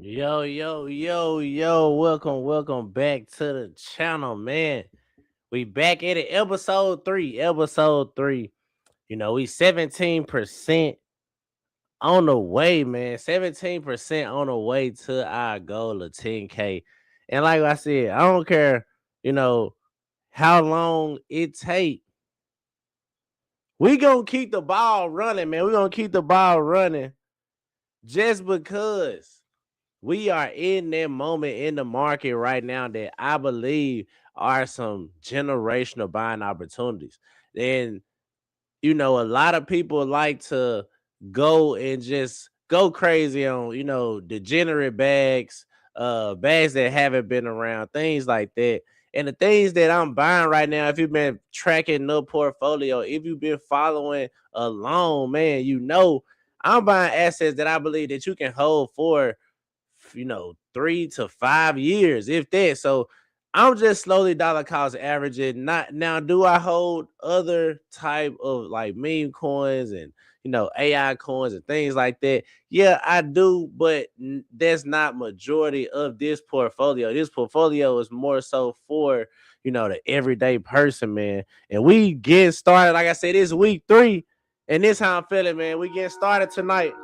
Yo, welcome back to the channel, man. We back at it, episode 3. We 17% on the way, man. 17% on the way to our goal of 10K. And like I said, I don't care, you know, how long it take. We gonna keep the ball running, man. We gonna keep the ball running just because we are in that moment in the market right now that I believe are some generational buying opportunities. And a lot of people like to go and just go crazy on, degenerate bags, bags that haven't been around, things like that. And the things that I'm buying right now, if you've been tracking the portfolio, if you've been following along, man, I'm buying assets that I believe that you can hold for 3 to 5 years, if that. So I'm just slowly dollar cost averaging. Not now, do I hold other type of like meme coins and AI coins and things like that? Yeah, I do, but that's not majority of this portfolio. This portfolio is more so for the everyday person, man. And we getting started. Like I said, it's week 3, and this how I'm feeling, man. We getting started tonight.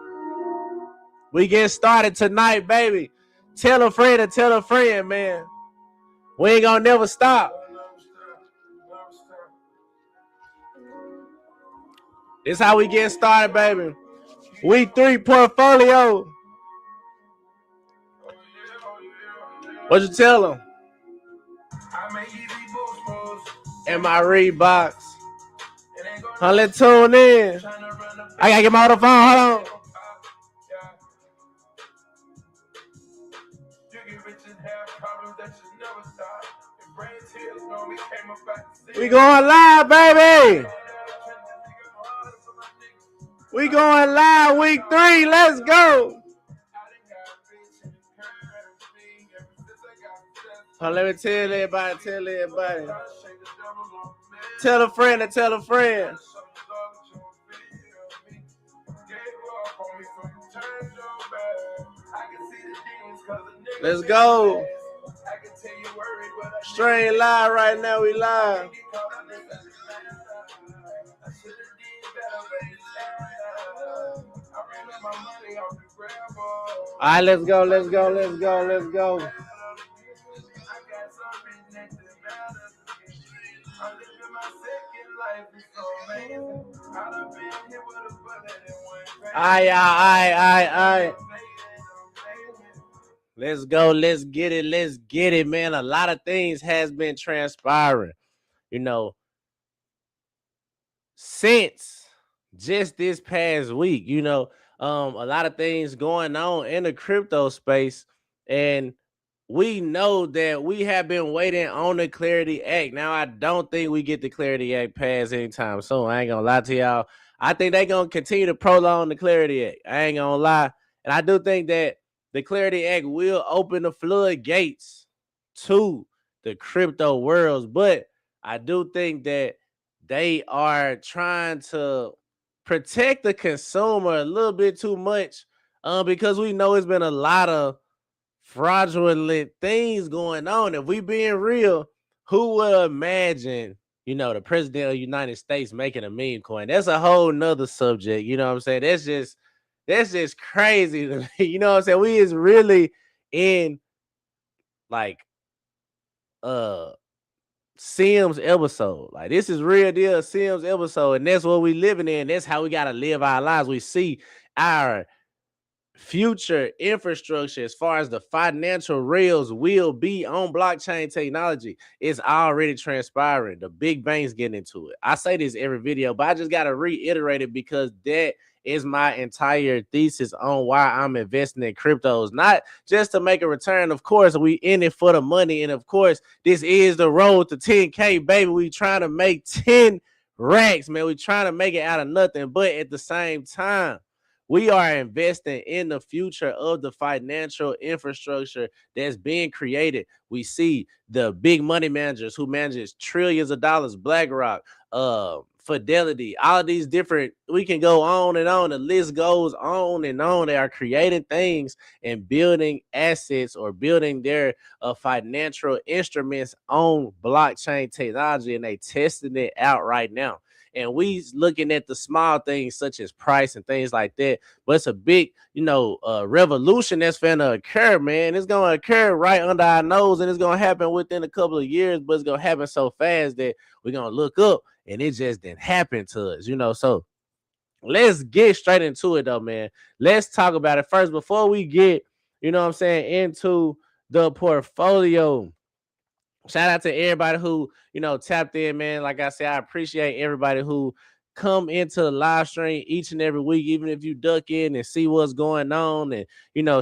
We getting started tonight, baby. Tell a friend to tell a friend, man. We ain't gonna never stop. This how we get started, baby. Week 3 portfolio. What you tell them? And my Reeboks. Let's tune in. I gotta get my other phone. Hold on. We going live, baby. We going live week 3. Let's go. Let me tell everybody. Tell a friend to tell a friend. Let's go. Straight live right now. We live. All right, let's go. Aye. Let's go. Let's get it, man. A lot of things has been transpiring, since just this past week. A lot of things going on in the crypto space, and we know that we have been waiting on the Clarity Act. Now, I don't think we get the Clarity Act passed anytime soon. I ain't gonna lie to y'all. I think they're gonna continue to prolong the Clarity Act. I ain't gonna lie. And I do think that the Clarity Act will open the floodgates to the crypto worlds. But I do think that they are trying to protect the consumer a little bit too much, because we know it's been a lot of fraudulent things going on. If we being real, who would imagine, the president of the United States making a meme coin? That's a whole nother subject. You know what I'm saying? That's just crazy to me. You know what I'm saying? We is really in like Sims episode. Like, this is real deal Sims episode, and that's what we living in. That's how we gotta live our lives. We see our future infrastructure as far as the financial rails will be on blockchain technology. It's already transpiring. The big banks getting into it. I say this every video, but I just gotta reiterate it because that is my entire thesis on why I'm investing in cryptos. Not just to make a return. Of course, we in it for the money. And of course, this is the road to 10K, baby. We trying to make 10 racks, man. We trying to make it out of nothing. But at the same time, we are investing in the future of the financial infrastructure that's being created. We see the big money managers who manages trillions of dollars, BlackRock, Fidelity, all of these different, we can go on and on. The list goes on and on. They are creating things and building assets or building their financial instruments on blockchain technology, and they testing it out right now. And we looking at the small things such as price and things like that, but it's a big, revolution that's finna occur, man. It's gonna occur right under our nose, and it's gonna happen within a couple of years, but it's gonna happen so fast that we're gonna look up and it just didn't happen to us, So let's get straight into it though, man. Let's talk about it first before we get, into the portfolio. Shout out to everybody who, tapped in, man. Like I said, I appreciate everybody who come into the live stream each and every week, even if you duck in and see what's going on and,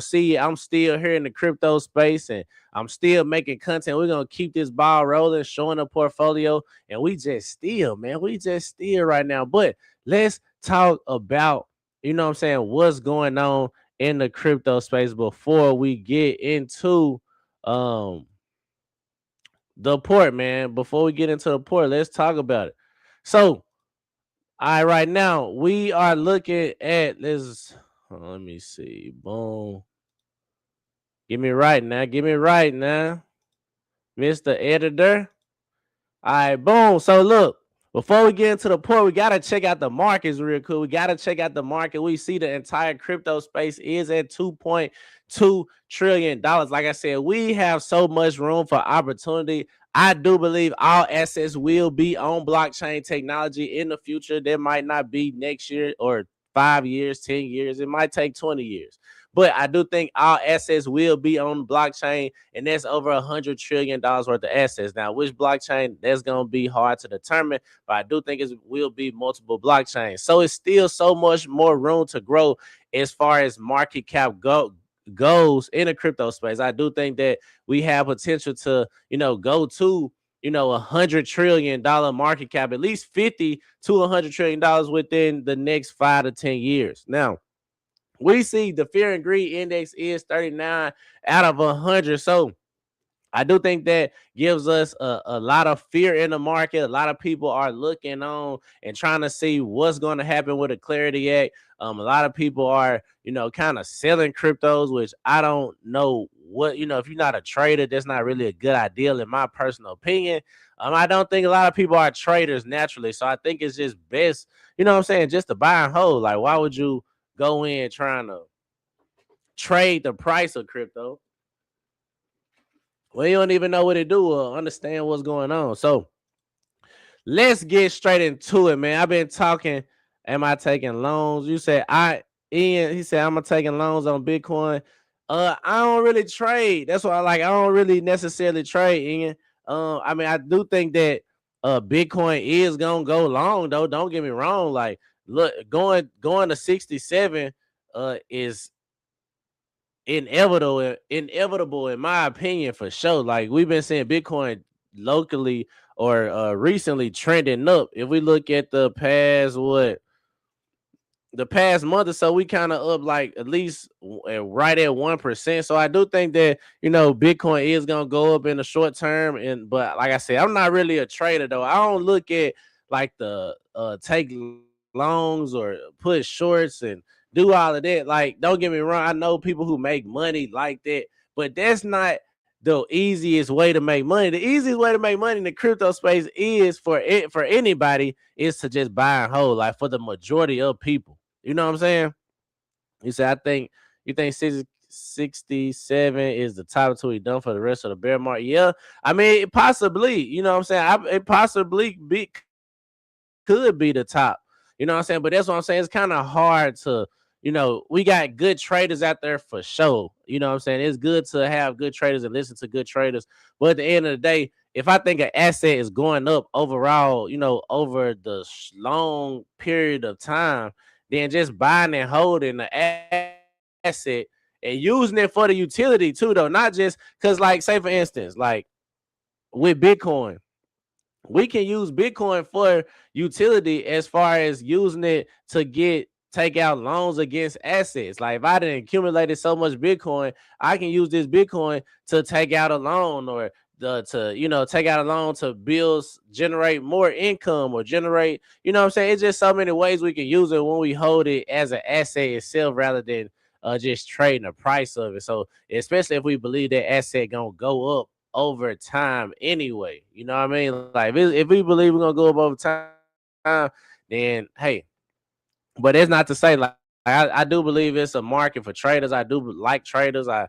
see I'm still here in the crypto space and I'm still making content. We're going to keep this ball rolling, showing the portfolio, and we just still, man. We just still right now. But let's talk about, what's going on in the crypto space before we get into the port, man. Before we get into the port, let's talk about it. So, all right, right now we are looking at let me see. Boom. Get me right now. Mr. Editor. All right, boom. So look, before we get into the port, we gotta check out the markets real quick. We gotta check out the market. We see the entire crypto space is at $2.2 trillion. Like I said, we have so much room for opportunity. I do believe all assets will be on blockchain technology in the future. There might not be next year or 5 years, 10 years. It might take 20 years. But I do think all assets will be on blockchain, and that's over $100 trillion worth of assets. Now, which blockchain, that's going to be hard to determine, but I do think it will be multiple blockchains. So it's still so much more room to grow as far as market cap goes in the crypto space. I do think that we have potential to, go to, $100 trillion market cap, at least $50 to $100 trillion within the next 5 to 10 years. Now, we see the fear and greed index is 39 out of 100. So I do think that gives us a lot of fear in the market. A lot of people are looking on and trying to see what's going to happen with the Clarity Act. A lot of people are, kind of selling cryptos, which I don't know what, if you're not a trader, that's not really a good idea in my personal opinion. I don't think a lot of people are traders naturally. So I think it's just best, just to buy and hold. Like, why would you go in trying to trade the price of crypto? Well, you don't even know what it do or understand what's going on. So let's get straight into it, man. I've been talking. Am I taking loans? You said Ian, he said, I'm taking loans on Bitcoin. I don't really trade. That's why I don't really necessarily trade, Ian. I do think that Bitcoin is gonna go long though. Don't get me wrong. Like, look, going to 67 is inevitable in my opinion, for sure. Like, we've been seeing Bitcoin locally or recently trending up. If we look at the past month or so, we kind of up like at least right at 1%. So I do think that Bitcoin is gonna go up in the short term. But like I said, I'm not really a trader though. I don't look at like the take longs or put shorts and do all of that. Like, don't get me wrong, I know people who make money like that, but that's not the easiest way to make money. The easiest way to make money in the crypto space is for anybody is to just buy and hold. Like, for the majority of people, you know what I'm saying? You say, you think 67 is the top until we done for the rest of the bear market. Yeah, I mean, possibly, you know what I'm saying? It possibly could be the top. You know what I'm saying? But that's what I'm saying. It's kind of hard to, we got good traders out there for sure. You know what I'm saying? It's good to have good traders and listen to good traders. But at the end of the day, if I think an asset is going up overall, over the long period of time, then just buying and holding the asset and using it for the utility too, though. Not just because, like, say for instance, like with Bitcoin, we can use Bitcoin for utility as far as using it to take out loans against assets. Like, if I didn't accumulated so much Bitcoin, I can use this Bitcoin to take out a loan or to take out a loan to generate more income or generate, what I'm saying? It's just so many ways we can use it when we hold it as an asset itself rather than just trading the price of it. So especially if we believe that asset gonna go up over time anyway, you know what I mean? Like if we believe we're gonna go up over time, then hey, but it's not to say like I do believe it's a market for traders. I do like traders. I'm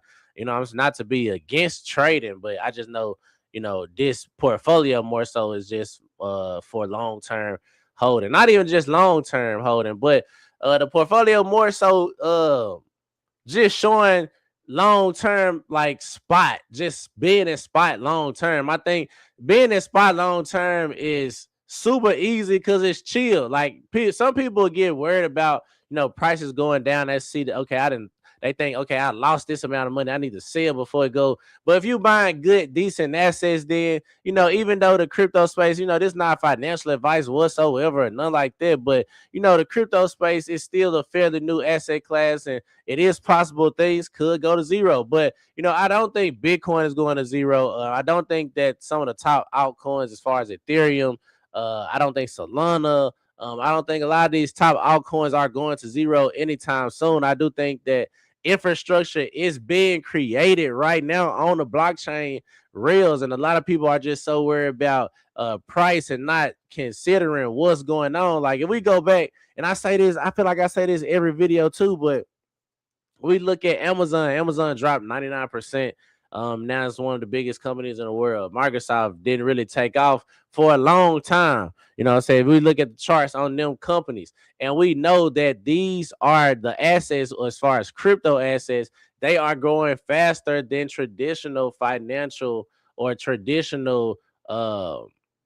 not to be against trading, but I just know, this portfolio more so is just for long term holding. Not even just long term holding, but the portfolio more so just showing long term like spot, just being in spot long term. I think being in spot long term is super easy because it's chill. Like some people get worried about prices going down. They see that okay, they think okay, I lost this amount of money, I need to sell before it go. But if you buying good, decent assets, then even though the crypto space, this is not financial advice whatsoever, none like that. But the crypto space is still a fairly new asset class, and it is possible things could go to zero. But I don't think Bitcoin is going to zero. I don't think that some of the top altcoins, as far as Ethereum, I don't think Solana. I don't think a lot of these top altcoins are going to zero anytime soon. I do think that infrastructure is being created right now on the blockchain rails, and a lot of people are just so worried about price and not considering what's going on. Like if we go back, and I say this, I feel like I say this every video too, but we look at Amazon dropped 99%. Now it's one of the biggest companies in the world. Microsoft didn't really take off for a long time. You know what I'm saying? We look at the charts on them companies, and we know that these are the assets, as far as crypto assets, they are growing faster than traditional financial or traditional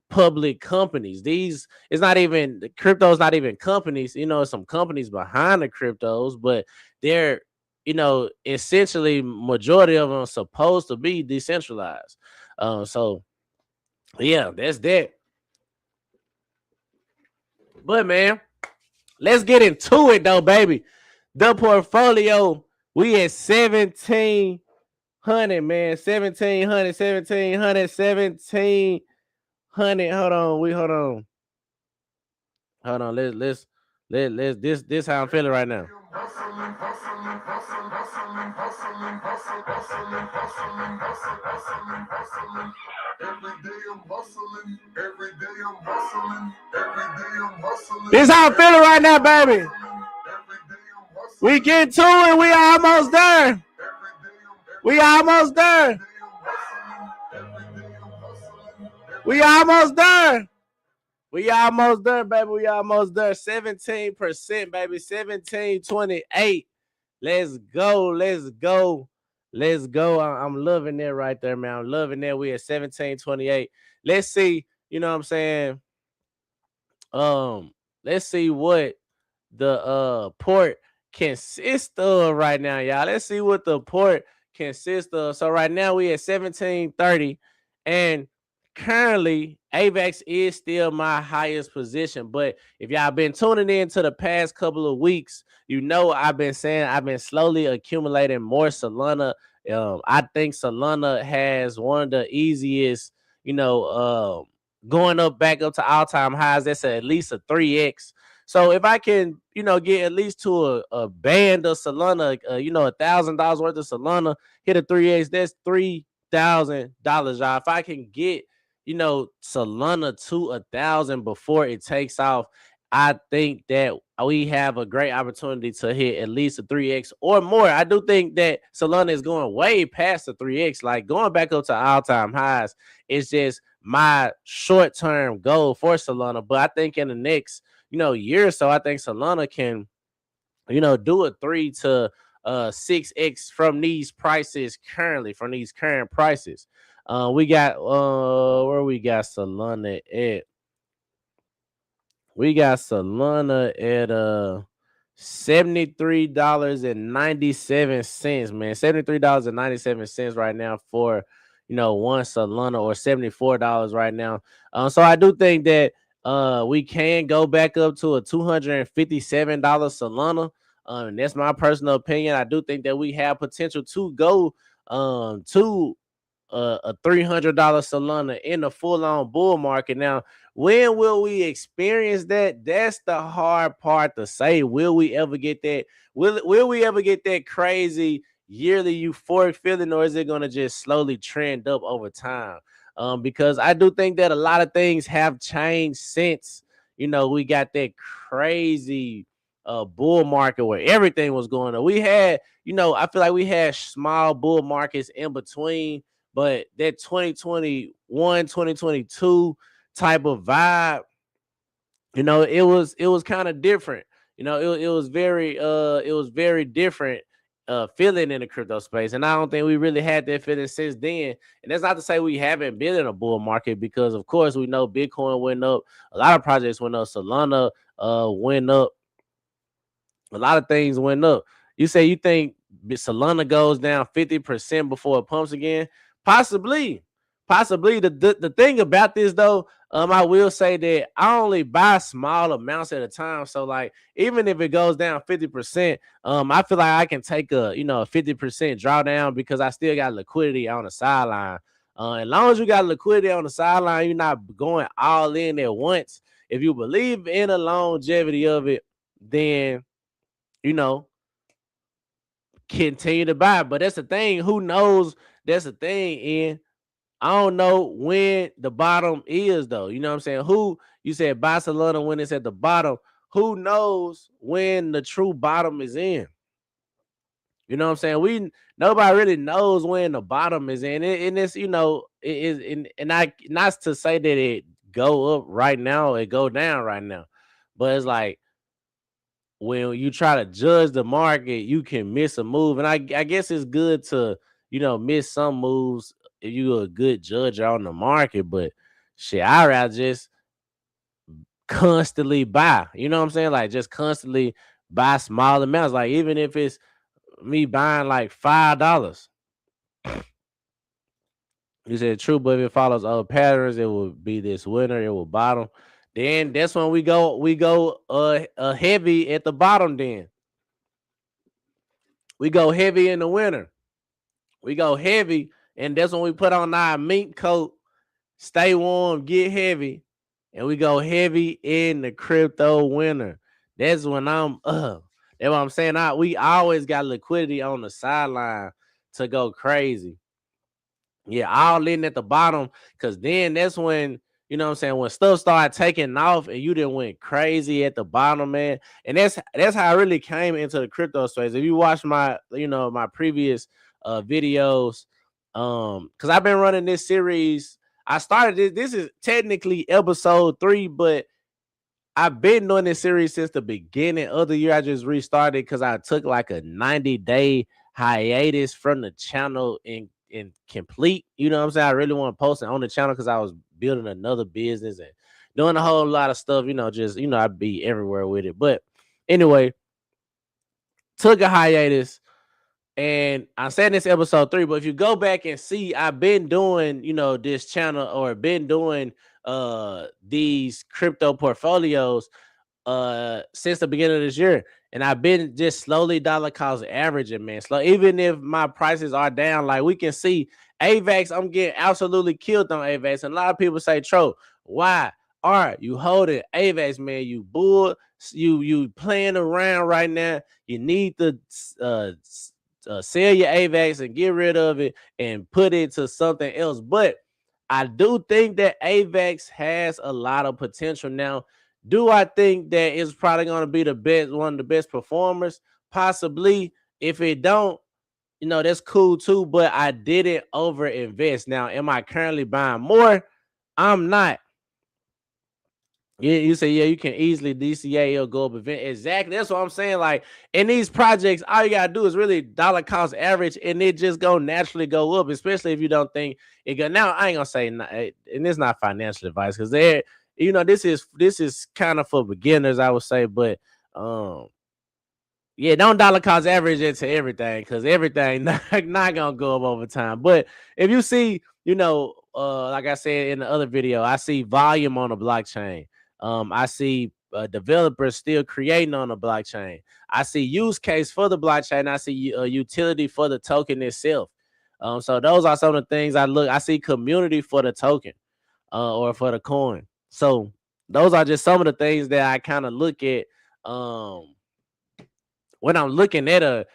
public companies. These it's not even crypto is not even companies. Some companies behind the cryptos, but they're essentially majority of them are supposed to be decentralized. So yeah, that's that. But man, let's get into it though, baby. The portfolio, we at 1,700, man. 1,700. Hold on. Let's this how I'm feeling right now. This how I'm feeling right now, baby. We get to it. We almost there. We almost there. We almost there. We almost there, baby. We almost there. 17%, baby. 1728. Let's go. Let's go. Let's go. I'm loving that right there, man. I'm loving that. We at 1728. Let's see. You know what I'm saying? Let's see what the port consists of right now, y'all. Let's see what the port consists of. So right now we at 1730, and currently AVAX is still my highest position. But if y'all been tuning in to the past couple of weeks, I've been saying I've been slowly accumulating more Solana. I think Solana has one of the easiest, going back up to all-time highs. That's at least a 3x. So if I can, get at least to a band of Solana, $1,000 worth of Solana, hit a 3x, that's $3,000, y'all. If I can get, Solana to 1,000 before it takes off, I think that we have a great opportunity to hit at least a 3x or more. I do think that Solana is going way past the 3x, like going back up to all-time highs. It's just my short-term goal for Solana. But I think in the next, year or so, I think Solana can, do a 3 to 6x from these prices currently, from these current prices. We got where we got Solana at. We got Solana at $73.97, man. $73.97 right now for one Solana, or $74 right now. So I do think that we can go back up to a $257 Solana. And that's my personal opinion. I do think that we have potential to go to a $300 Solana in a full-on bull market. Now, when will we experience that? That's the hard part to say. Will we ever get that? Will we ever get that crazy yearly euphoric feeling, or is it going to just slowly trend up over time? Because I do think that a lot of things have changed since, we got that crazy bull market where everything was going on. We had, I feel like we had small bull markets in between, but that 2021, 2022 type of vibe, it was kind of different. It was very different feeling in the crypto space. And I don't think we really had that feeling since then. And that's not to say we haven't been in a bull market, because of course we know Bitcoin went up, a lot of projects went up, Solana went up, a lot of things went up. You say you think Solana goes down 50% before it pumps again? Possibly. Possibly. The thing about this though, I will say that I only buy small amounts at a time. So like, even if it goes down 50%, I feel like I can take a 50% drawdown, because I still got liquidity on the sideline. As long as you got liquidity on the sideline, you're not going all in at once. If you believe in the longevity of it, then you know, continue to buy. But that's the thing. Who knows? That's the thing. And I don't know when the bottom is, though. You know what I'm saying? Who you said Barcelona when it's at the bottom? Who knows when the true bottom is in? You know what I'm saying? Nobody really knows when the bottom is in. And it's it is, and I, not to say that it go up right now, it go down right now, but it's like, when you try to judge the market, you can miss a move. And I guess it's good to, miss some moves if you're a good judge on the market. But shit, I rather just constantly buy. You know what I'm saying? Like, just constantly buy small amounts. Like, even if it's me buying like $5. You said true, but if it follows other patterns, it will be this winner, it will bottom. Then that's when we go heavy at the bottom. Then we go heavy in the winter. We go heavy, and that's when we put on our mink coat, stay warm, get heavy, and we go heavy in the crypto winter. That's when that's what I'm saying. We always got liquidity on the sideline to go crazy. Yeah, all in at the bottom, because then that's when, what I'm saying, when stuff started taking off and you didn't went crazy at the bottom, man. And that's how I really came into the crypto space. If you watch my previous videos, because I've been running this series. I started this is technically episode 3, but I've been doing this series since the beginning of the year. I just restarted because I took like a 90-day hiatus from the channel in complete. You know what I'm saying? I really want to post it on the channel because I was building another business and doing a whole lot of stuff. Just I'd be everywhere with it. But anyway, took a hiatus. And I said this episode 3, but if you go back and see, I've been doing, this channel, or been doing these crypto portfolios since the beginning of this year. And I've been just slowly dollar cost averaging, man. So even if my prices are down, like we can see AVAX, I'm getting absolutely killed on AVAX. And a lot of people say, Tro, why are you holding AVAX, man? You bull, you playing around right now. You need to sell your AVAX and get rid of it and put it to something else. But I do think that AVAX has a lot of potential. Now, do I think that it's probably going to be one of the best performers? Possibly. If it don't, that's cool too. But I didn't over invest. Now, am I currently buying more? I'm not. Yeah, you say, yeah, you can easily DCA or go up event. Exactly. That's what I'm saying. Like, in these projects, all you gotta do is really dollar cost average, and it just go naturally go up, especially if you don't think it go. Now, I ain't gonna say, and it's not financial advice, because this is kind of for beginners, I would say. But yeah, don't dollar cost average into everything, because everything not gonna go up over time. But if you see, like I said in the other video, I see volume on the blockchain. I see developers still creating on the blockchain. I see use case for the blockchain. I see utility for the token itself. So those are some of the things I see community for the token, or for the coin. So those are just some of the things that I kind of look at, um, when I'm looking at a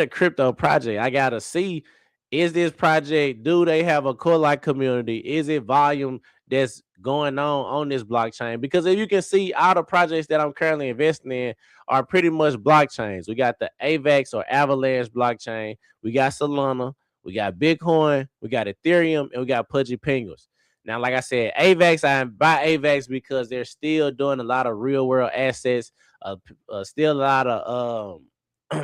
crypto project. I gotta see, is this project, do they have a core like community? Is it volume that's going on this blockchain? Because if you can see, all the projects that I'm currently investing in are pretty much blockchains. We got the AVAX or Avalanche blockchain, we got Solana, we got Bitcoin, we got Ethereum, and we got Pudgy Penguins. Now, like I said, AVAX, I buy AVAX because they're still doing a lot of real world assets. Still a lot of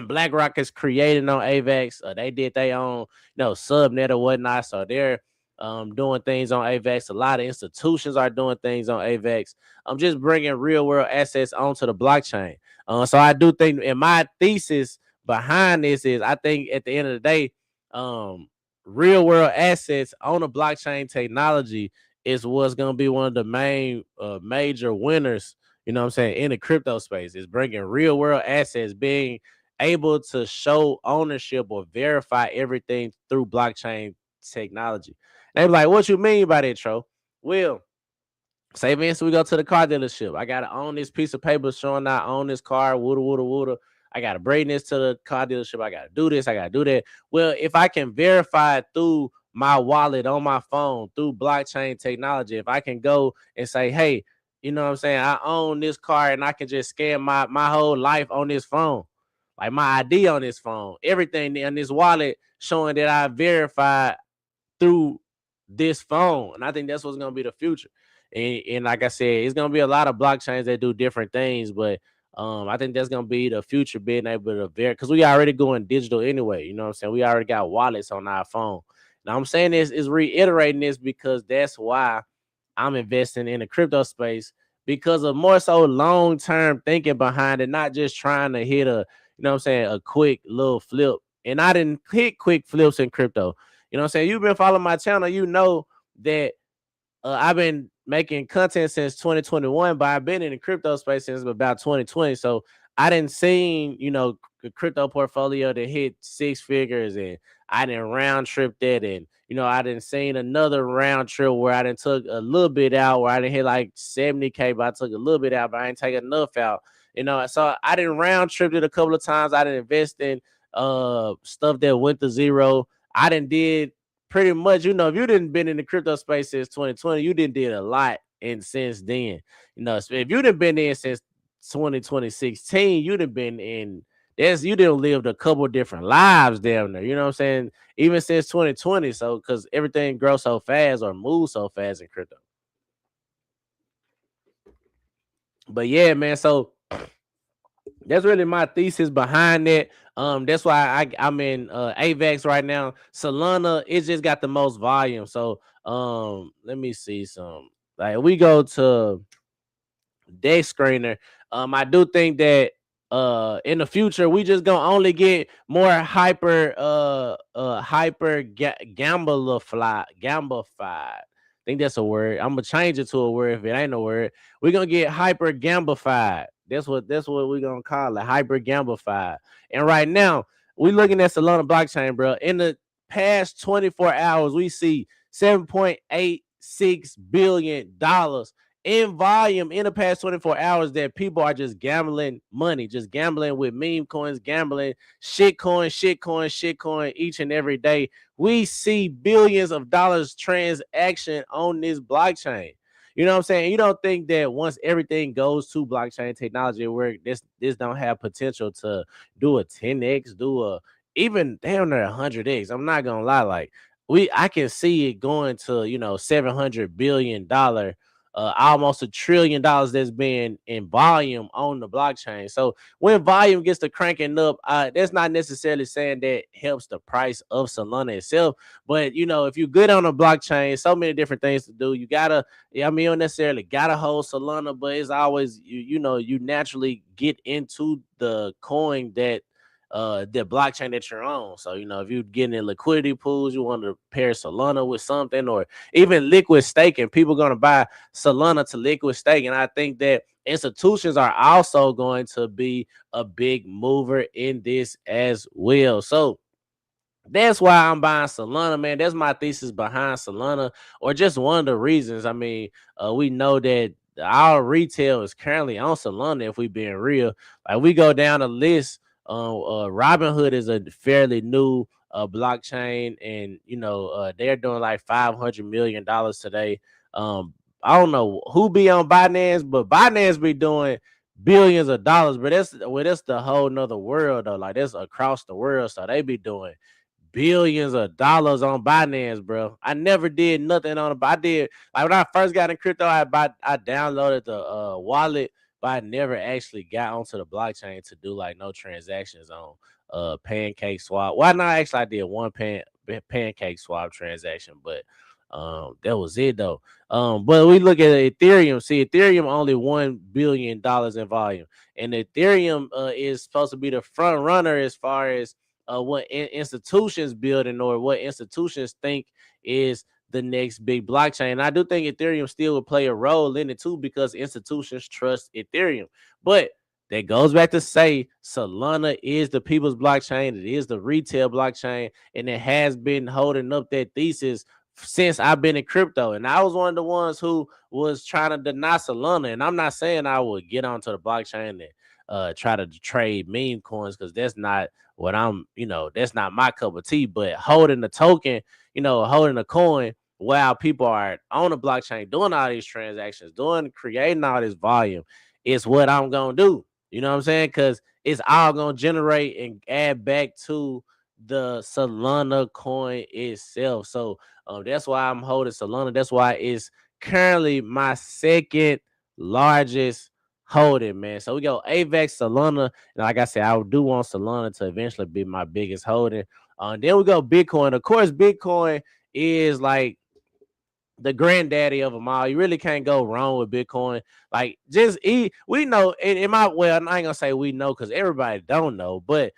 BlackRock is creating on AVAX. They did their own, subnet or whatnot. So they're doing things on AVAX. A lot of institutions are doing things on AVAX. I'm just bringing real world assets onto the blockchain. So I do think, and my thesis behind this is, I think at the end of the day, real world assets on the blockchain technology is what's going to be one of the main major winners, you know what I'm saying, in the crypto space. Is bringing real world assets, being able to show ownership or verify everything through blockchain technology. They be like, what you mean by that, Tro? Well, say for instance, we go to the car dealership. I gotta own this piece of paper showing I own this car, wooda wooda wooda. I gotta bring this to the car dealership. I gotta do this, I gotta do that. Well, if I can verify it through my wallet on my phone, through blockchain technology, if I can go and say, hey, you know what I'm saying, I own this car, and I can just scan my whole life on this phone, like my ID on this phone, everything in this wallet showing that I verified through this phone. And I think that's what's going to be the future. And like I said, it's going to be a lot of blockchains that do different things, but I think that's going to be the future, being able to verify, because we already going digital anyway. You know what I'm saying? We already got wallets on our phone. Now I'm saying this is reiterating this because that's why I'm investing in the crypto space, because of more so long-term thinking behind it, not just trying to hit a, you know what I'm saying, a quick little flip. And I didn't hit quick flips in crypto. You know what I'm saying? You've been following my channel, you know that I've been making content since 2021, but I've been in the crypto space since about 2020. So I didn't seen, the crypto portfolio that hit six figures, and I didn't round trip that. And, I didn't seen another round trip where I didn't took a little bit out, where I didn't hit like 70K, but I took a little bit out, but I didn't take enough out. So I didn't round trip it a couple of times. I didn't invest in stuff that went to zero. I did pretty much, if you didn't been in the crypto space since 2020, you did a lot. And since then, so if you didn't been in since 2016, you'd have been in this, you didn't lived a couple different lives down there, you know what I'm saying? Even since 2020. So because everything grows so fast or moves so fast in crypto. But yeah, man, so that's really my thesis behind it. That's why I'm in AVAX right now. Solana, it just got the most volume. So let me see some. Like, we go to day screener. I do think that in the future we just gonna only get more gamified. I think that's a word. I'm gonna change it to a word if it ain't a word. We're gonna get hyper gamified. That's what we're gonna call it, hyper gamified. And right now, we looking at Solana blockchain, bro. In the past 24 hours, we see $7.86 billion in volume in the past 24 hours, that people are just gambling money, just gambling with meme coins, gambling shitcoin each and every day. We see billions of dollars transaction on this blockchain. You know what I'm saying? You don't think that once everything goes to blockchain technology, where this don't have potential to do a 10x, do a even damn near 100x. I'm not gonna lie, like I can see it going to $700 billion, almost $1 trillion that's been in volume on the blockchain. So when volume gets to cranking up, that's not necessarily saying that helps the price of Solana itself. But if you're good on a blockchain, so many different things to do. You gotta, you don't necessarily gotta hold Solana, but it's always you naturally get into the coin that the blockchain that you're on. So if you're getting in liquidity pools, you want to pair Solana with something, or even liquid staking. People going to buy Solana to liquid stake, and I think that institutions are also going to be a big mover in this as well. So That's why I'm buying Solana, man. That's my thesis behind Solana, or just one of the reasons. I mean, we know that our retail is currently on Solana. If we being real, like we go down the list, Robinhood is a fairly new blockchain, and they're doing like $500 million today. Um, I don't know who be on Binance, but Binance be doing billions of dollars. But that's the whole nother world though. Like that's across the world, so they be doing billions of dollars on Binance, bro. I never did nothing on it, but I did like when I first got in crypto, I downloaded the wallet, but I never actually got onto the blockchain to do like no transactions on Pancake Swap. Well, not actually I did one Pancake Swap transaction, but that was it though. But we look at Ethereum. See, Ethereum only $1 billion in volume, and Ethereum is supposed to be the front runner as far as what institutions building or what institutions think is the next big blockchain. And I do think Ethereum still will play a role in it too because institutions trust Ethereum. But that goes back to say Solana is the people's blockchain. It is the retail blockchain, and it has been holding up that thesis since I've been in crypto. And I was one of the ones who was trying to deny Solana. And I'm not saying I would get onto the blockchain and try to trade meme coins because that's not what that's not my cup of tea. But holding the token, holding a coin while people are on the blockchain doing all these transactions, creating all this volume, is what I'm gonna do. You know what I'm saying? Because it's all gonna generate and add back to the Solana coin itself. So that's why I'm holding Solana. That's why it's currently my second largest holding, man. So we go AVAX, Solana, and like I said, I do want Solana to eventually be my biggest holding. Then we go Bitcoin. Of course, Bitcoin is like the granddaddy of them all. You really can't go wrong with Bitcoin. Like we know it might. Well, I ain't gonna say we know because everybody don't know, but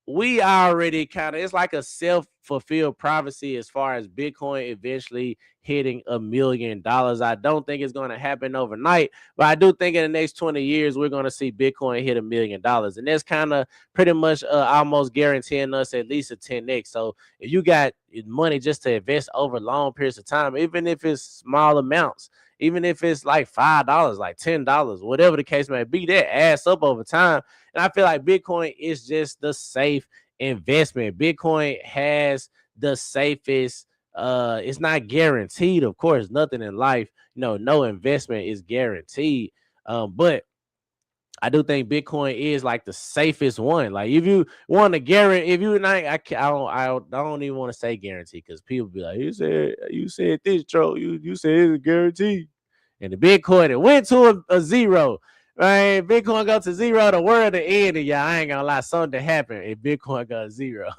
we already kind of, it's like a self-fulfilled prophecy as far as Bitcoin eventually hitting $1 million. I don't think it's going to happen overnight, but I do think in the next 20 years we're going to see Bitcoin hit $1 million, and that's kind of pretty much almost guaranteeing us at least a 10x. So if you got money just to invest over long periods of time, even if it's small amounts, even if it's like $5, like $10, whatever the case may be, that adds up over time. And I feel like Bitcoin is just the safe investment. Bitcoin has the safest, it's not guaranteed, of course, nothing in life, no investment is guaranteed. But I do think Bitcoin is like the safest one. Like if you want to guarantee, if you not, I don't even want to say guarantee because people be like, you said this, Joe, you said it's a guarantee, and the Bitcoin it went to a zero. Right, Bitcoin go to zero, the world to end, and y'all, I ain't gonna lie, something happen if Bitcoin goes zero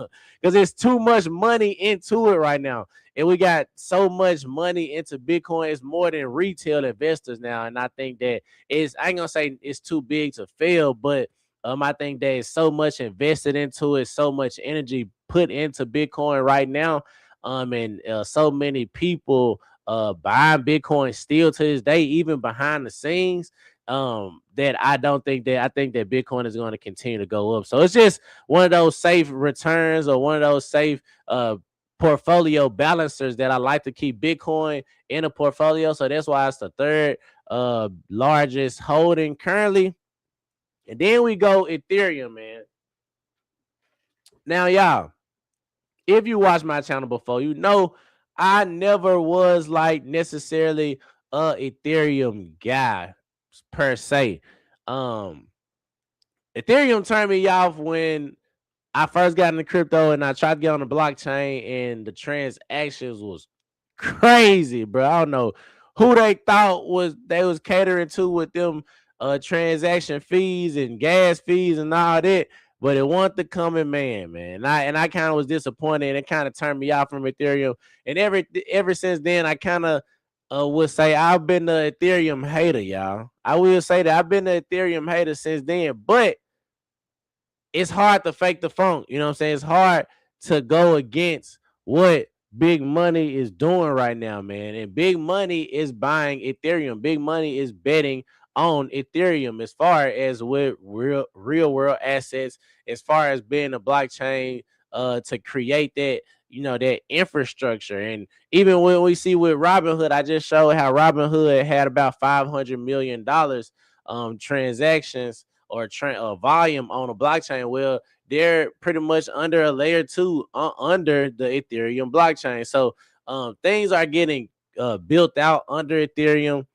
because there's too much money into it right now, and we got so much money into Bitcoin. It's more than retail investors now, and I think that I ain't gonna say it's too big to fail, but I think there's so much invested into it, so much energy put into Bitcoin right now, and so many people buying Bitcoin still to this day, even behind the scenes. That I think that Bitcoin is going to continue to go up. So it's just one of those safe returns or one of those safe portfolio balancers that I like to keep Bitcoin in a portfolio. So that's why it's the third largest holding currently. And then we go Ethereum, man. Now, y'all, if you watch my channel before, you know I never was like necessarily a Ethereum guy per se. Um Ethereum turned me off when I first got into crypto and I tried to get on the blockchain and the transactions was crazy, bro. I don't know who they thought they was catering to with them transaction fees and gas fees and all that, but it wasn't the common man. And I kind of was disappointed, and it kind of turned me off from Ethereum. And ever since then, I kind of would say I've been the Ethereum hater, y'all. I will say that I've been the Ethereum hater since then, but it's hard to fake the funk. You know what I'm saying? It's hard to go against what big money is doing right now, man. And big money is buying Ethereum. Big money is betting on Ethereum as far as with real world assets, as far as being a blockchain to create that, that infrastructure. And even when we see with Robinhood, I just showed how Robinhood had about $500 million transactions or volume on a blockchain. Well, they're pretty much under a layer 2 under the Ethereum blockchain. So things are getting built out under Ethereum.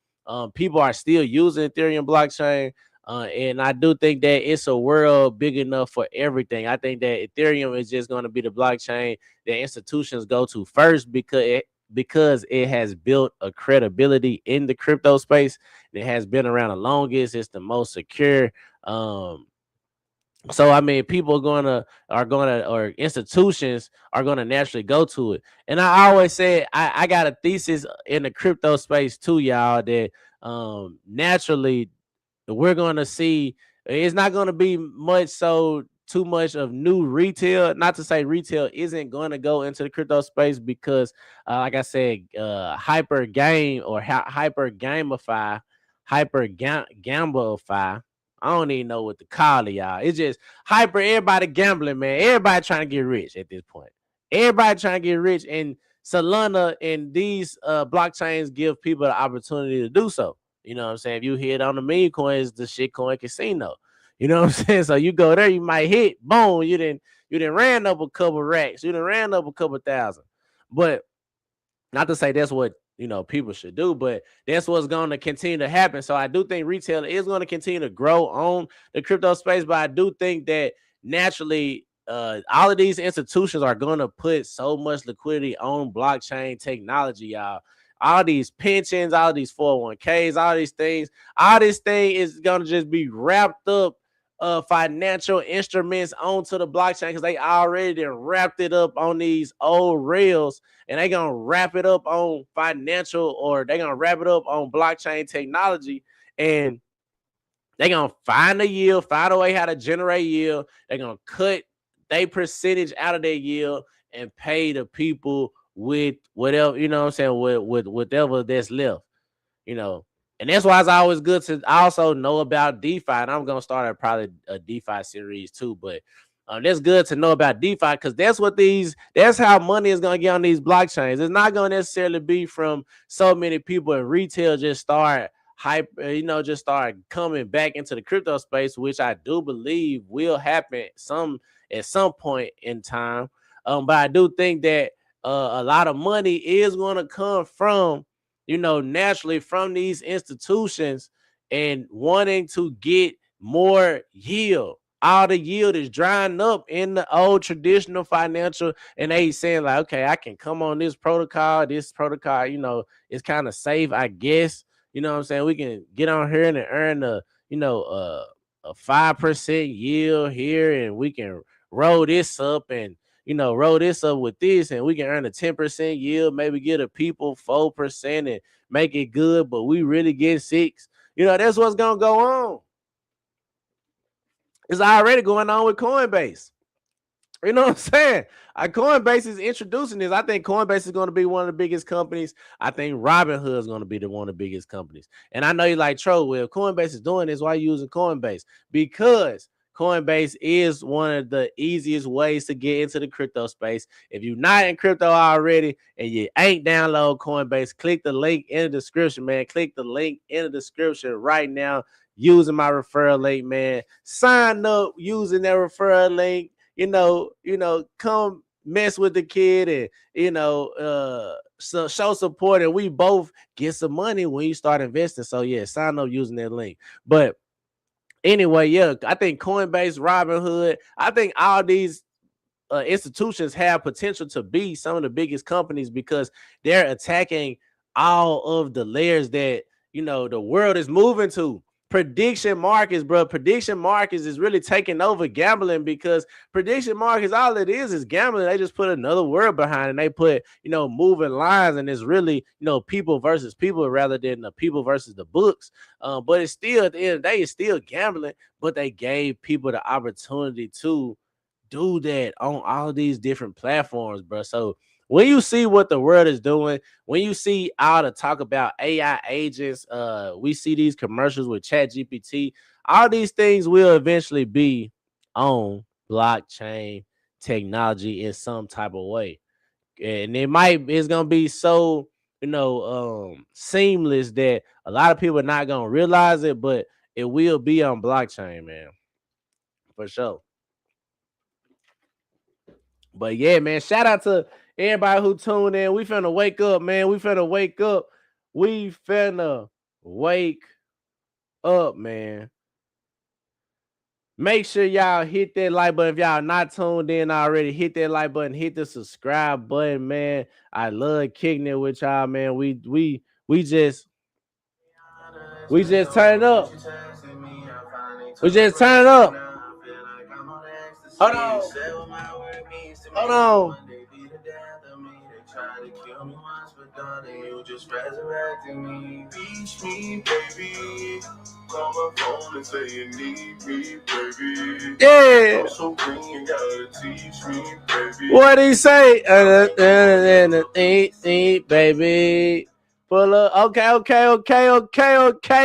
People are still using Ethereum blockchain. And I do think that it's a world big enough for everything. I think that Ethereum is just going to be the blockchain that institutions go to first, because it has built a credibility in the crypto space. It has been around the longest. It's the most secure. So I mean, people or institutions are gonna naturally go to it. And I always say I got a thesis in the crypto space too, y'all, that naturally we're gonna see it's not gonna be too much of new retail. Not to say retail isn't going to go into the crypto space, because like I said, hyper game or hyper gamify, gamblify. I don't even know what to call it, y'all. It's just hyper everybody gambling, man. Everybody trying to get rich at this point. Everybody trying to get rich, and Solana and these blockchains give people the opportunity to do so. You know what I'm saying? If you hit on the meme coins, the shitcoin casino. You know what I'm saying? So you go there, you might hit, boom, you didn't ran up a couple racks, you didn't ran up a couple thousand. But not to say that's what people should do, but that's what's going to continue to happen. So I do think retail is going to continue to grow on the crypto space, but I do think that naturally all of these institutions are going to put so much liquidity on blockchain technology, y'all. All these pensions, all these 401ks, all these things, all this thing is going to just be wrapped up financial instruments onto the blockchain, because they already wrapped it up on these old rails, and they gonna wrap it up on financial, or they gonna wrap it up on blockchain technology, and they gonna find a yield, find a way how to generate yield. They're gonna cut their percentage out of their yield and pay the people with whatever, what I'm saying, with whatever that's left. And that's why it's always good to also know about DeFi. And I'm gonna start probably a DeFi series too, but that's good to know about DeFi, because that's how money is gonna get on these blockchains. It's not gonna necessarily be from so many people in retail just start just start coming back into the crypto space, which I do believe will happen at some point in time. But I do think that a lot of money is gonna come from naturally from these institutions and wanting to get more yield. All the yield is drying up in the old traditional financial, and they saying like, okay, I can come on this protocol. This protocol, is kind of safe, I guess. You know what I'm saying? We can get on here and earn a 5% yield here, and we can roll this up and roll this up with this, and we can earn a 10% yield, maybe get a people 4% and make it good, but we really get 6. That's what's gonna go on. It's already going on with Coinbase. You know what I'm saying? Coinbase is introducing this. I think Coinbase is going to be one of the biggest companies. I think Robinhood is going to be one of the biggest companies. And I know you like, Tro, well, if Coinbase is doing this, why are you using Coinbase? Because Coinbase is one of the easiest ways to get into the crypto space. If you're not in crypto already and you ain't download Coinbase, click the link in the description, man. Click the link in the description right now using my referral link, man. Sign up using that referral link. Come mess with the kid and, so show support, and we both get some money when you start investing. So yeah, sign up using that link. But anyway, yeah, I think Coinbase, Robinhood, I think all these institutions have potential to be some of the biggest companies, because they're attacking all of the layers that, the world is moving to. Prediction markets, bro. Prediction markets is really taking over gambling, because prediction markets, all it is gambling. They just put another word behind it. And they put, moving lines, and it's really, people versus people rather than the people versus the books. But it's still, at the end of the day, it's still gambling, but they gave people the opportunity to do that on all these different platforms, bro. So when you see what the world is doing, when you see all the talk about AI agents, we see these commercials with ChatGPT, all these things will eventually be on blockchain technology in some type of way. And it's gonna be so, seamless that a lot of people are not gonna realize it, but it will be on blockchain, man, for sure. But yeah, man, shout out to everybody who tuned in. We finna wake up, man. We finna wake up. We finna wake up, man. Make sure y'all hit that like button. If y'all not tuned in already, hit that like button, hit the subscribe button, man. I love kicking it with y'all, man. We just turn up. We just turn up. Hold on. Hold on. Trying to kill me once, but darling, you just resurrecting me. Reach me, baby. Call my phone and say you need me, baby. Yeah. I'm so green, you gotta teach me, baby. What he say? Baby. Pull up. Okay.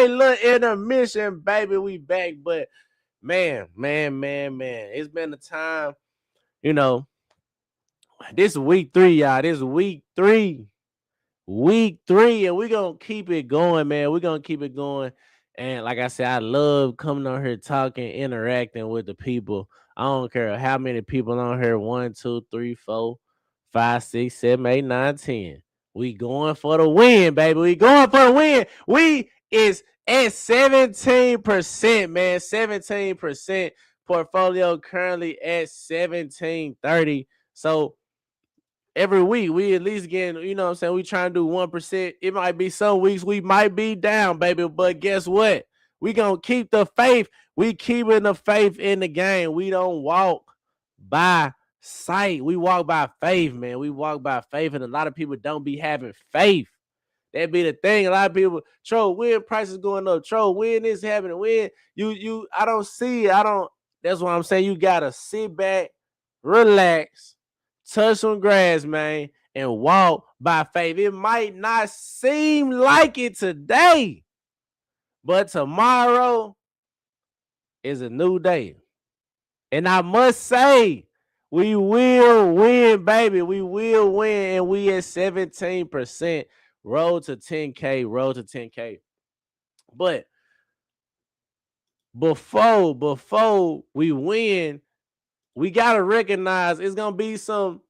Little intermission, baby. We back, but man. It's been a time, this is week 3, y'all. This is week 3. Week 3, and we're gonna keep it going, man. We're gonna keep it going. And like I said, I love coming on here talking, interacting with the people. I don't care how many people on here. 1, 2, 3, 4, 5, 6, 7, 8, 9, 10. We going for the win, baby. We going for the win. We is at 17%, man. 17%. Portfolio currently at 1730. So every week we at least getting, what I'm saying, we trying to do 1%. It might be some weeks we might be down, baby, but guess what? We gonna keep the faith. We keeping the faith in the game. We don't walk by sight. We walk by faith, man. We walk by faith, and a lot of people don't be having faith. That be the thing. A lot of people, when prices going up, when this happening, when I don't see it. That's what I'm saying. You gotta sit back, relax, touch some grass, man, and walk by faith. It might not seem like it today, but tomorrow is a new day. And I must say, we will win, baby. We will win, and we at 17%. Road to 10K. But before we win, we gotta recognize it's gonna be some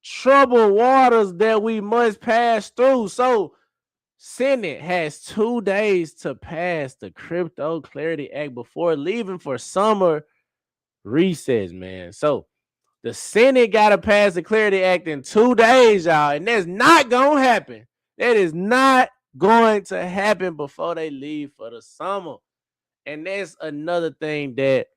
troubled waters that we must pass through. So Senate has 2 days to pass the Crypto Clarity Act before leaving for summer recess, man. So the Senate gotta pass the Clarity Act in 2 days, y'all, and that's not gonna happen. That is not going to happen before they leave for the summer. And that's another thing that,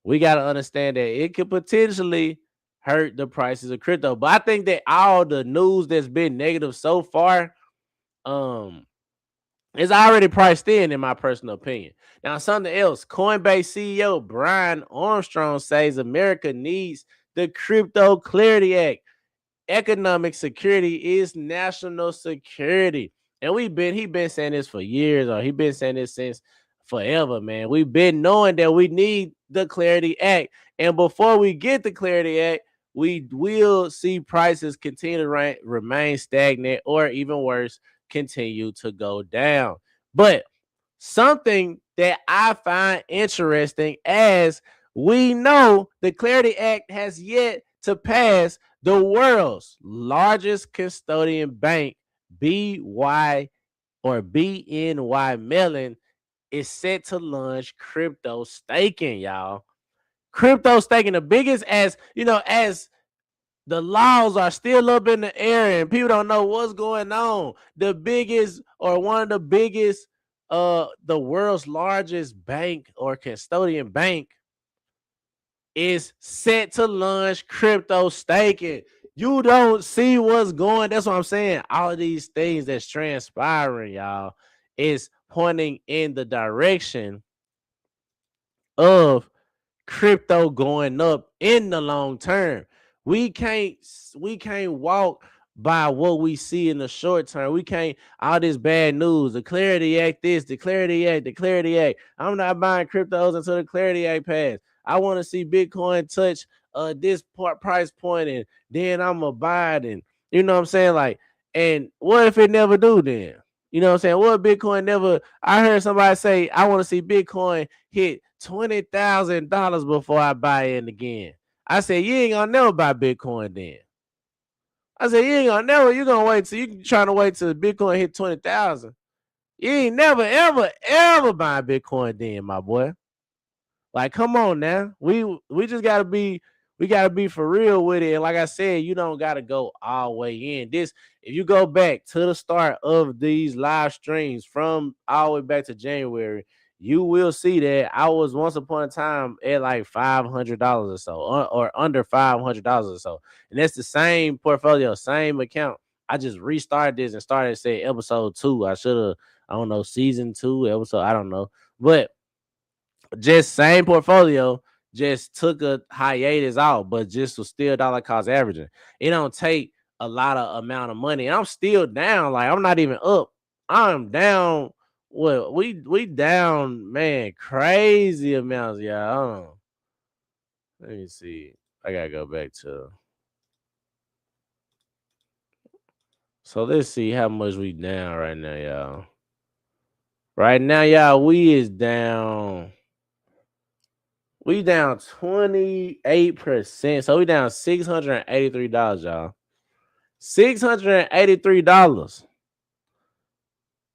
we got to understand that it could potentially hurt the prices of crypto. But I think that all the news that's been negative so far is already priced in my personal opinion. Now, something else, Coinbase CEO Brian Armstrong says America needs the Crypto Clarity Act. Economic security is national security. And he been saying this for years, or he been saying this since forever, man. We've been knowing that we need the Clarity Act. And before we get the Clarity Act, we will see prices continue to remain stagnant, or even worse, continue to go down. But something that I find interesting, as we know, the Clarity Act has yet to pass. The world's largest custodian bank, BNY Mellon, is set to launch crypto staking, y'all. Crypto staking, the biggest, as the laws are still up in the air and people don't know what's going on. The biggest, or one of the biggest, the world's largest bank or custodian bank is set to launch crypto staking. You don't see what's going. That's what I'm saying. All of these things that's transpiring, y'all, is pointing in the direction of crypto going up in the long term. We can't walk by what we see in the short term. We can't, all this bad news, the Clarity Act this, the Clarity Act. I'm not buying cryptos until the Clarity Act passed. I want to see Bitcoin touch this price point, and then I'm gonna buy it. And you know what I'm saying? Like, and what if it never do then? You know what I'm saying? What if Bitcoin never? I heard somebody say, I want to see Bitcoin hit $20,000 before I buy in again. I said, you ain't gonna never buy Bitcoin then. I said, you ain't gonna never, you gonna wait till you trying to wait till Bitcoin hit 20,000. You ain't never, ever, ever buy Bitcoin then, my boy. Like, come on now. We just gotta be, we gotta be for real with it. And like I said, you don't gotta go all the way in. This, if you go back to the start of these live streams from all the way back to January, you will see that I was once upon a time at like $500 or so, or under $500 or so. And that's the same portfolio, same account. I just restarted this and started, say, episode 2. I should have, I don't know, season 2 episode, I don't know. But just same portfolio, just took a hiatus out, but just was still dollar cost averaging. It don't take a lot of amount of money. And I'm still down. Like, I'm not even up. I'm down. Well, we down, man, crazy amounts, y'all. Hold on. Let me see. I gotta go back to. So let's see how much we down right now, y'all. Right now, y'all, we is down. We down 28%. So we down $683, y'all. $683.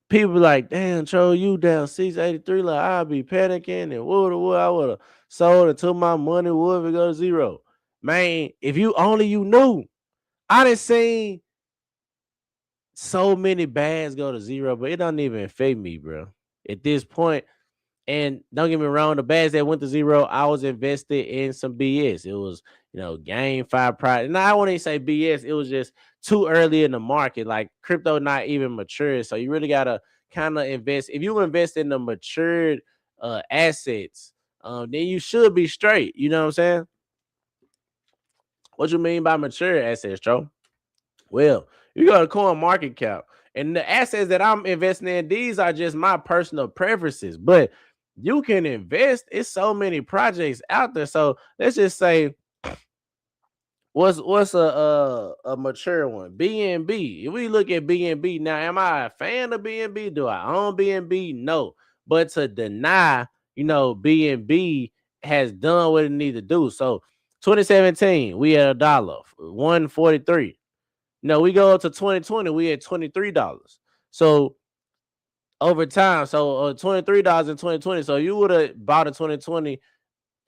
People like, damn, Tro, you down 683. Like, I'll be panicking and what I would have sold until my money would go to zero. Man, if you only you knew. I done seen so many bags go to zero, but it don't even affect me, bro. At this point, and don't get me wrong, the bags that went to zero, I was invested in some BS. It was, game 5 price. And I wouldn't even say BS. It was just too early in the market. Like, crypto not even mature. So you really gotta kind of invest. If you invest in the matured assets, then you should be straight. You know what I'm saying? What you mean by mature assets, Joe? Well, you go to Coin Market Cap, and the assets that I'm investing in, these are just my personal preferences. But you can invest. It's so many projects out there. So let's just say, what's a mature one? BNB. If we look at BNB now, am I a fan of BNB? Do I own BNB? No. But to deny, BNB has done what it needs to do. So 2017, we had $1, 143. No, we go up to 2020, we at $23. So over time, so $23 in 2020. So you would have bought in 2020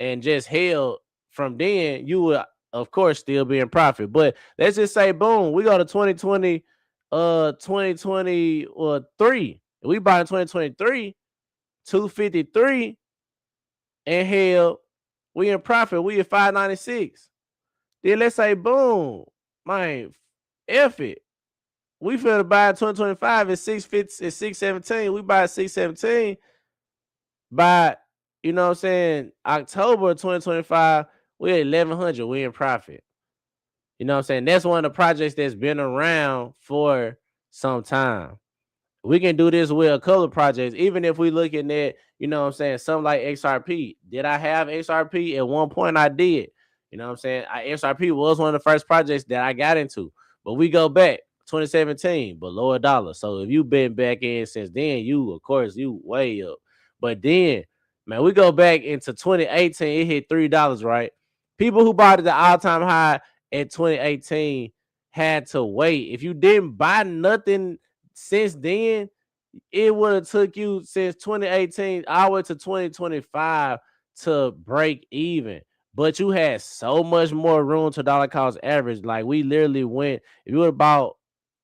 and just held from then, you would of course still be in profit. But let's just say, boom, we go to 2020, 2023. We bought in 2023, 253, and hell, we in profit. We at 596. Then let's say, boom, man, F it. We feel to buy 2025 at 617. We buy 617 by, October 2025, we're at 1100. We in profit. You know what I'm saying? That's one of the projects that's been around for some time. We can do this with a couple of projects, even if we looking at, something like XRP. Did I have XRP? At one point I did. You know what I'm saying? XRP was one of the first projects that I got into. But we go back 2017, below $1. So if you've been back in since then, of course, you way up. But then, man, we go back into 2018, it hit $3, right? People who bought it the all-time high at 2018 had to wait. If you didn't buy nothing since then, it would have took you since 2018 all the way to 2025 to break even. But you had so much more room to dollar cost average. Like, we literally went, if you would have bought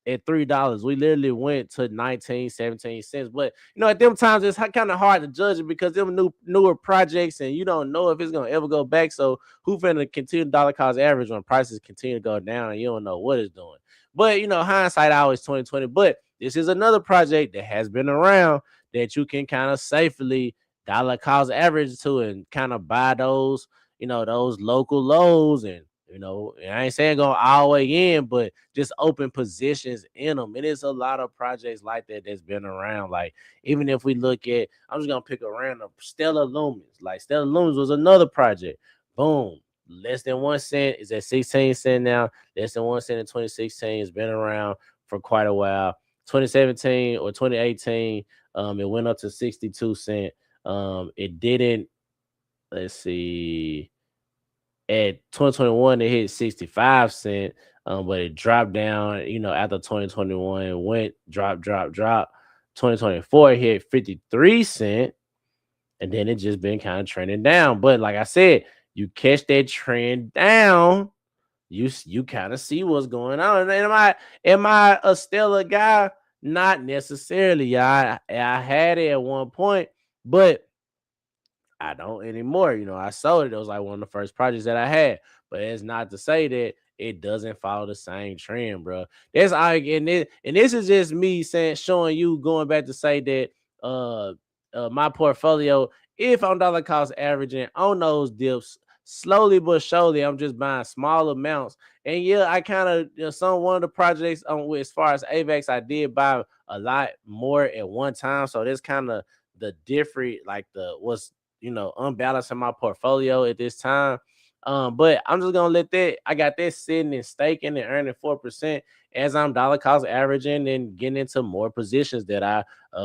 at $3, we literally went to 19, 17 cents. But at them times it's kind of hard to judge it because them newer projects, and you don't know if it's gonna ever go back. So who finna continue dollar cost average when prices continue to go down and you don't know what it's doing? But hindsight always 2020. But this is another project that has been around that you can kind of safely dollar cost average to and kind of buy those, those local lows and And I ain't saying go all the way in, but just open positions in them. And it's a lot of projects like that that's been around. Like, even if we look at, I'm just gonna pick a random Stellar Lumens. Like, Stellar Lumens was another project. Boom, less than 1 cent is at 16 cents now. Less than 1 cent in 2016. It's been around for quite a while. 2017 or 2018, it went up to 62 cent. It didn't. Let's see. At 2021, it hit 65 cent, but it dropped down, after 2021, went drop. 2024 hit 53 cent, and then it just been kind of trending down. But like I said, you catch that trend down, you kind of see what's going on. And am I a stellar guy? Not necessarily. I had it at one point, but I don't anymore. I sold it. It was like one of the first projects that I had. But it's not to say that it doesn't follow the same trend, bro. That's I and this is just me showing you, going back to say that my portfolio, if I'm dollar cost averaging on those dips, slowly but surely, I'm just buying small amounts. And yeah, I kind of, one of the projects as far as AVAX, I did buy a lot more at one time. So that's kind of the different, like the what's unbalancing my portfolio at this time. But I'm just gonna let that. I got that sitting and staking and earning 4% as I'm dollar cost averaging and getting into more positions that I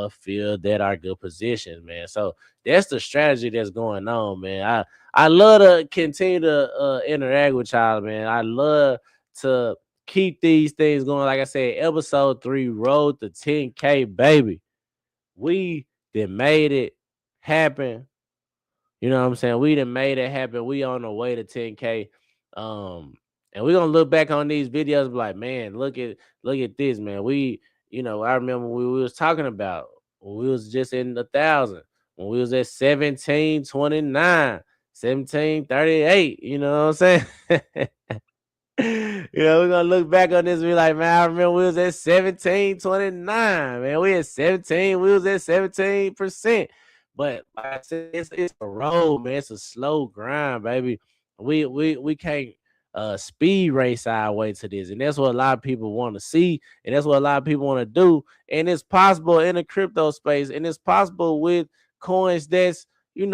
feel that are good positions, man. So that's the strategy that's going on, man. I love to continue to interact with y'all, man. I love to keep these things going. Like I said, episode 3, road to 10K, baby. We did made it happen. You know what I'm saying? We done made it happen. We on the way to 10K. And we're gonna look back on these videos and be like, man, look at this, man. I remember we was talking about when we was just in 1,000, when we was at 1729, 1738. You know what I'm saying? We're gonna look back on this and be like, man, I remember we was at 1729, man. We at 17, we was at 17%. But like I said, it's a road, man. It's a slow grind, baby. We can't speed race our way to this. And that's what a lot of people want to see, and that's what a lot of people want to do. And it's possible in the crypto space, and it's possible with coins that's been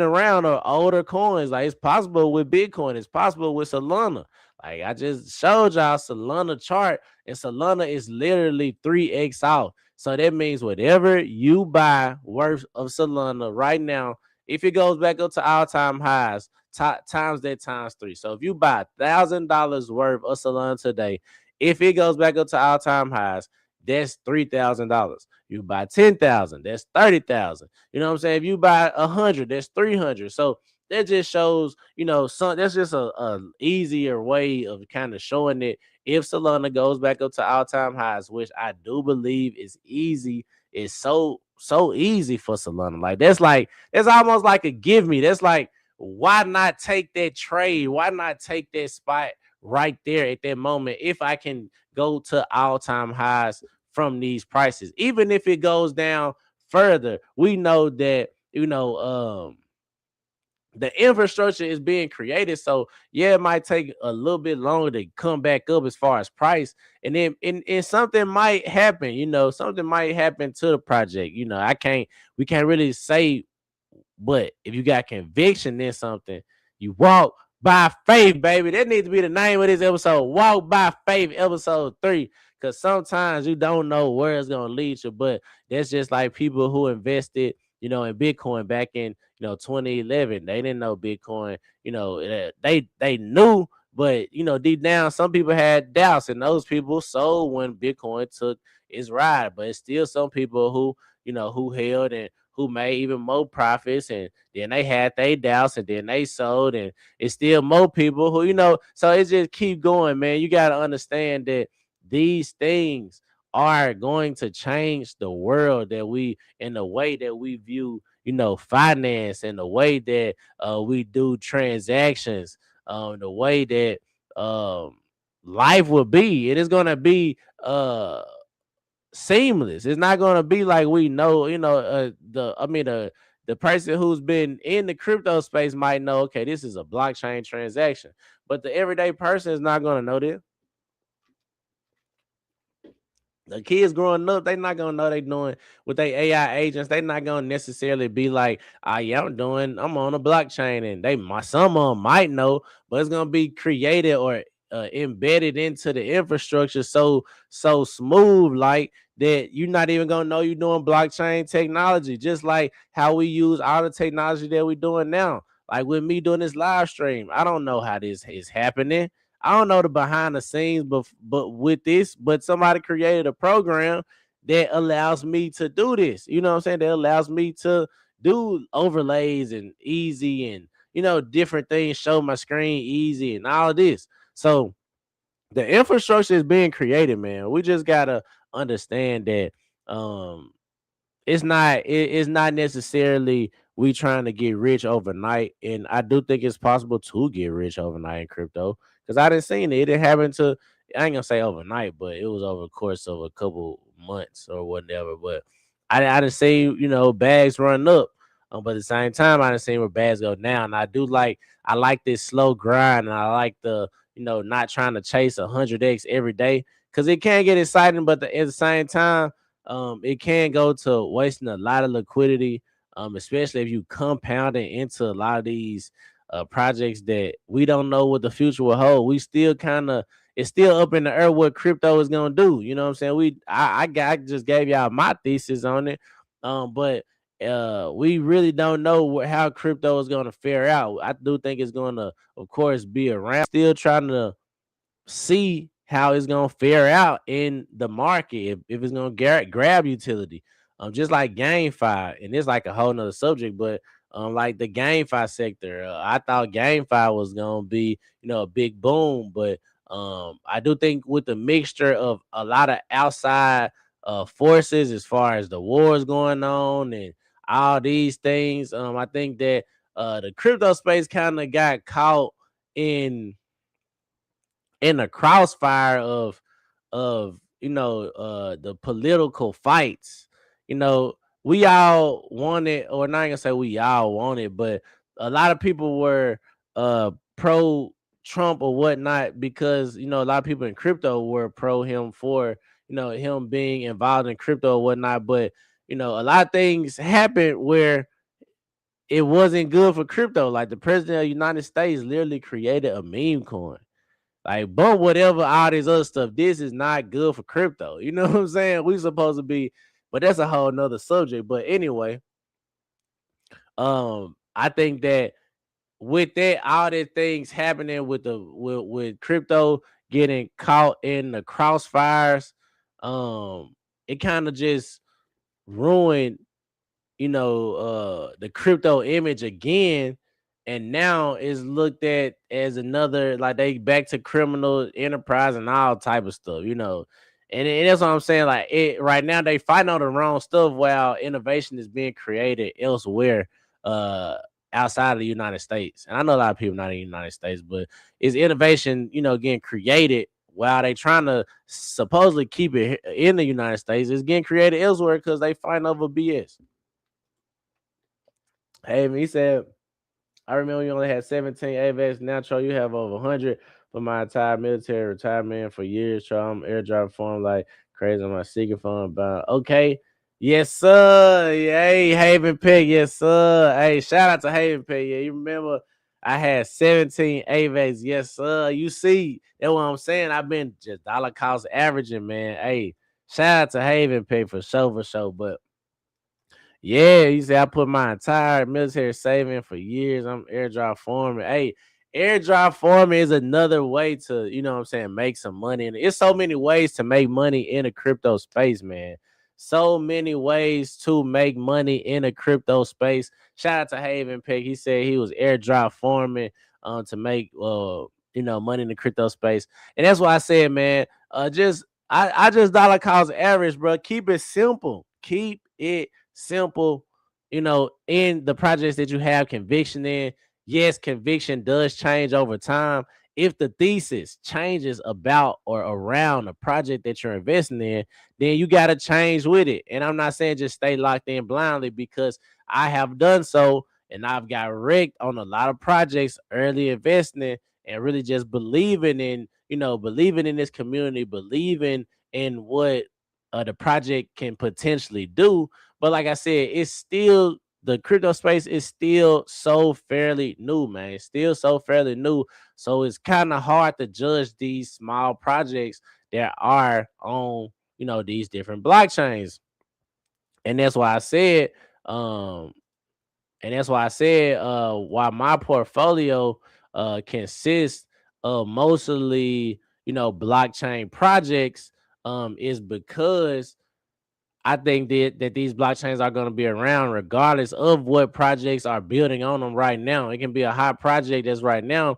around, or older coins. Like, it's possible with Bitcoin, it's possible with Solana. Like, I just showed y'all Solana chart, and Solana is literally 3x off. So that means whatever you buy worth of Solana right now, if it goes back up to all-time highs, times that times 3. So if you buy $1,000 worth of Solana today, if it goes back up to all-time highs, that's $3,000. You buy 10,000, that's 30,000. You know what I'm saying? If you buy 100, that's 300. So that just shows, that's just a easier way of kind of showing it. If Solana goes back up to all-time highs, which I do believe is easy, it's so easy for Solana. That's almost like a give me. That's like, why not take that trade? Why not take that spot right there at that moment if I can go to all-time highs from these prices? Even if it goes down further, we know that the infrastructure is being created. So yeah, it might take a little bit longer to come back up as far as price, and then and something might happen. Something might happen to the project. We can't really say, but if you got conviction in something, you walk by faith, baby. That needs to be the name of this episode. Walk by faith, episode 3. Because sometimes you don't know where it's gonna lead you, but that's just like people who invested, in Bitcoin back in 2011. They didn't know Bitcoin. They knew, but deep down, some people had doubts, and those people sold when Bitcoin took its ride. But it's still some people who held and who made even more profits, and then they had their doubts, and then they sold, and it's still more people who. So it just keep going, man. You got to understand that these things are going to change the world in the way that we view, finance, and the way that we do transactions, the way that life will be. It is going to be seamless. It's not going to be like we know, the the person who's been in the crypto space might know, okay, this is a blockchain transaction, but the everyday person is not going to know this. The kids growing up, they not gonna know they doing with their AI agents. They not gonna necessarily be like, "Ah, yeah, I'm on a blockchain," and some of them might know, but it's gonna be created or embedded into the infrastructure so smooth, like that you're not even gonna know you're doing blockchain technology. Just like how we use all the technology that we're doing now. Like with me doing this live stream, I don't know how this is happening. I don't know the behind the scenes, but somebody created a program that allows me to do this. You know what I'm saying? That allows me to do overlays and easy and different things, show my screen easy and all of this. So the infrastructure is being created, man. We just gotta understand that um it's not necessarily we trying to get rich overnight, and I do think it's possible to get rich overnight in crypto because I didn't seen it. It didn't happen to I ain't gonna say overnight, but it was over the course of a couple months or whatever. But I didn't see bags run up, but at the same time I didn't see where bags go down. I like this slow grind, and I like the not trying to chase 100x every day because it can get exciting, but at the same time it can go to wasting a lot of liquidity, especially if you compound it into a lot of these projects that we don't know what the future will hold. We still kind of it's still up in the air what crypto is gonna do. You know what I'm saying? I just gave y'all my thesis on it, but we really don't know how crypto is gonna fare out. I do think it's gonna, of course, be around. Still trying to see how it's gonna fare out in the market if it's gonna grab utility. Just like GameFi, and it's like a whole nother subject, but like the GameFi sector, I thought GameFi was gonna be a big boom, but I do think with the mixture of a lot of outside forces as far as the wars going on and all these things, I think that the crypto space kind of got caught in the crossfire of the political fights. you know we all wanted, or not gonna say we all wanted, but a lot of people were pro Trump or whatnot because a lot of people in crypto were pro him for him being involved in crypto or whatnot. But a lot of things happened where it wasn't good for crypto. Like the president of the United States literally created a meme coin. Like, but whatever, all this other stuff, this is not good for crypto. You know what I'm saying? We supposed to be, but that's a whole nother subject. But anyway, I think that with that, all the things happening with crypto getting caught in the crossfires, it kind of just ruined the crypto image again, and now is looked at as another, like they back to criminal enterprise and all type of stuff. And that's what I'm saying. Like it right now, they fighting on the wrong stuff while innovation is being created elsewhere, uh, outside of the United States. And I know a lot of people not in the United States, but is innovation, getting created while they trying to supposedly keep it in the United States, is getting created elsewhere because they fighting over BS. Hey, he said, I remember you only had 17 AVAX. Now, Tro, you have over 100 for my entire military retirement for years. Tro, I'm airdrop form like crazy on my secret phone about. Okay. Yes, sir. Hey, Haven Pig. Yes, sir. Hey, shout out to Haven Pig. Yeah, you remember I had 17 AVAX. Yes, sir. You see, that's what I'm saying. I've been just dollar cost averaging, man. Hey, shout out to Haven Pig for sure. But yeah, you say I put my entire military saving for years. I'm airdrop farming. Hey, airdrop farming is another way to, what I'm saying, make some money. And it's so many ways to make money in a crypto space, man. So many ways to make money in a crypto space. Shout out to Haven Pick. He said he was airdrop farming to make money in the crypto space. And that's why I said, man, I just dollar cost average, bro. Keep it simple. Keep it simple, in the projects that you have conviction in. Yes, conviction does change over time. if the thesis changes about or around the project that you're investing in, then you got to change with it. And I'm not saying just stay locked in blindly, because I have done so and I've got wrecked on a lot of projects early investing and really just believing in, believing in this community, believing in what the project can potentially do. But like I said, it's still, the crypto space is still so fairly new, man. It's still so fairly new. So it's kind of hard to judge these small projects that are on, these different blockchains. And that's why I said, um, why my portfolio consists of mostly, blockchain projects, is because I think that these blockchains are going to be around regardless of what projects are building on them right now. It can be a hot project that's right now.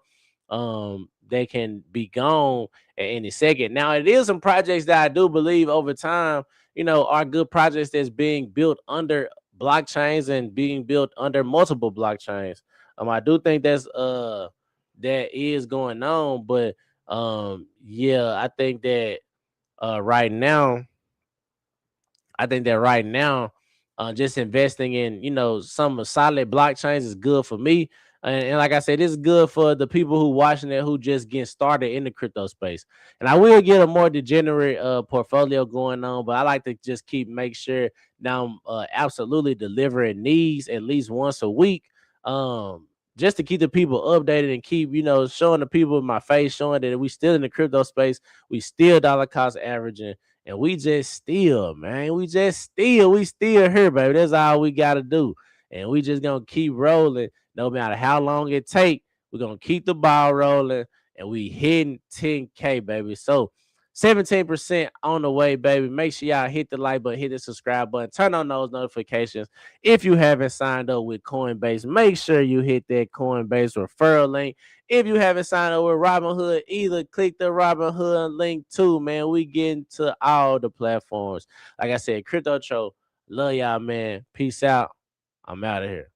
They can be gone at any second. Now, it is some projects that I do believe over time, are good projects that's being built under blockchains and being built under multiple blockchains. I do think that is going on, but yeah, uh right now I think that right now, just investing in, some solid blockchains is good for me. And like I said, it's good for the people who watching it, who just get started in the crypto space. And I will get a more degenerate portfolio going on, but I like to just make sure that I'm absolutely delivering these at least once a week. Just to keep the people updated and keep, showing the people in my face, showing that we still in the crypto space, we still dollar cost averaging, and we just still, man. We still here, baby. That's all we gotta do. And we just gonna keep rolling, no matter how long it take. We're gonna keep the ball rolling, and we hitting 10K, baby. So 17% on the way, baby. Make sure y'all hit the like button, hit the subscribe button, turn on those notifications. If you haven't signed up with Coinbase, make sure you hit that Coinbase referral link. If you haven't signed up with Robinhood, either click the Robinhood link too, man. We get into all the platforms. Like I said, Crypto Show. Love y'all, man. Peace out. I'm out of here.